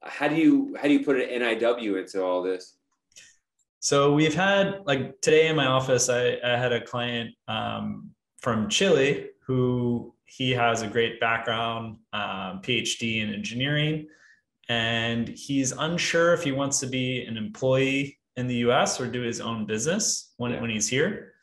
How do you put an NIW into all this? So we've had like today in my office, I had a client from Chile who he has a great background, PhD in engineering, and he's unsure if he wants to be an employee in the US or do his own business Yeah. when he's here.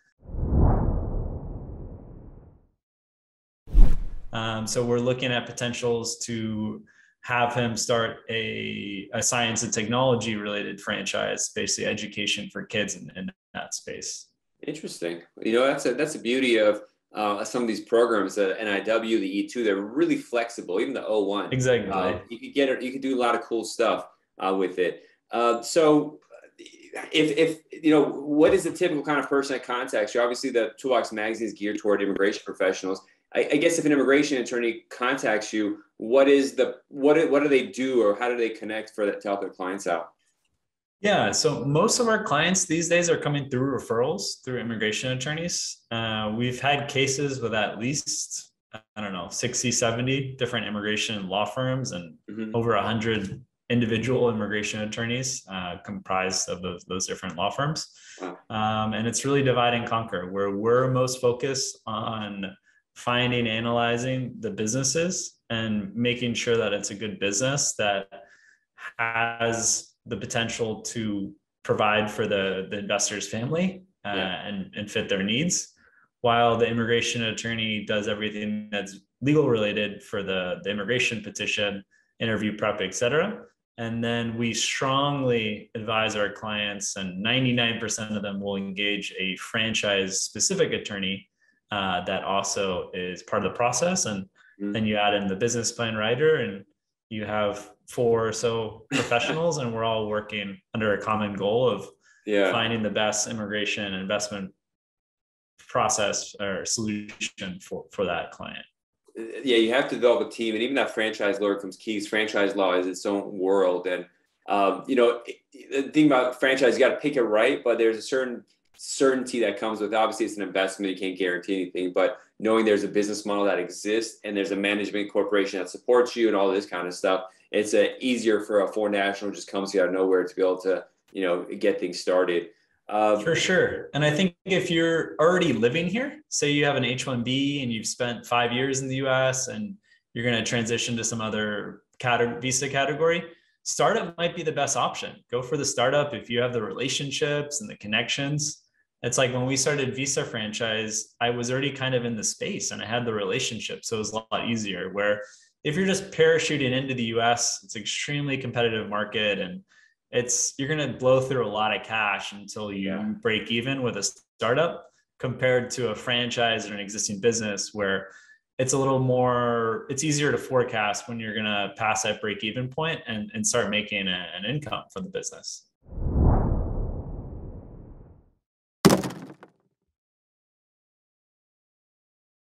So we're looking at potentials to have him start a science and technology related franchise, basically education for kids in that space. Interesting. That's the beauty of some of these programs, the NIW, the E2. They're really flexible. Even the O1, Exactly. you could get it. You could do a lot of cool stuff with it. So, if what is the typical kind of person that contacts you? Obviously, the Toolbox magazine is geared toward immigration professionals. I guess if an immigration attorney contacts you, what do they do, or how do they connect for that to help their clients out? Yeah, so most of our clients these days are coming through referrals through immigration attorneys. We've had cases with at least, I don't know, 60, 70 different immigration law firms and Hmm. over 100 individual immigration attorneys comprised of those different law firms. Wow. And it's really divide and conquer, where we're most focused on finding, analyzing the businesses and making sure that it's a good business that has the potential to provide for the investor's family Yeah. and fit their needs, while the immigration attorney does everything that's legal related for the immigration petition, interview prep, etc. And then we strongly advise our clients, and 99% of them will engage a franchise specific attorney that also is part of the process. And then Mhm. you add in the business plan writer, and you have four or so professionals, and we're all working under a common goal of Yeah. finding the best immigration and investment process or solution for that client. Yeah, you have to develop a team, and even that franchise law comes keys. Franchise law is its own world, and the thing about franchise, you got to pick it right, but there's a certain certainty that comes with. Obviously, it's an investment; you can't guarantee anything, but knowing there's a business model that exists and there's a management corporation that supports you and all this kind of stuff, it's easier for a foreign national who just comes out of nowhere to be able to get things started. Uh, For sure. And I think if you're already living here, say you have an H-1B and you've spent 5 years in the US and you're going to transition to some other visa category, startup might be the best option. Go for the startup if you have the relationships and the connections. It's like when we started Visa franchise, I was already kind of in the space and I had the relationship. So it was a lot easier. Where if you're just parachuting into the US, it's an extremely competitive market, and you're going to blow through a lot of cash until yeah. you break even with a startup, compared to a franchise or an existing business where it's easier to forecast when you're going to pass that break even point and start making an income from the business.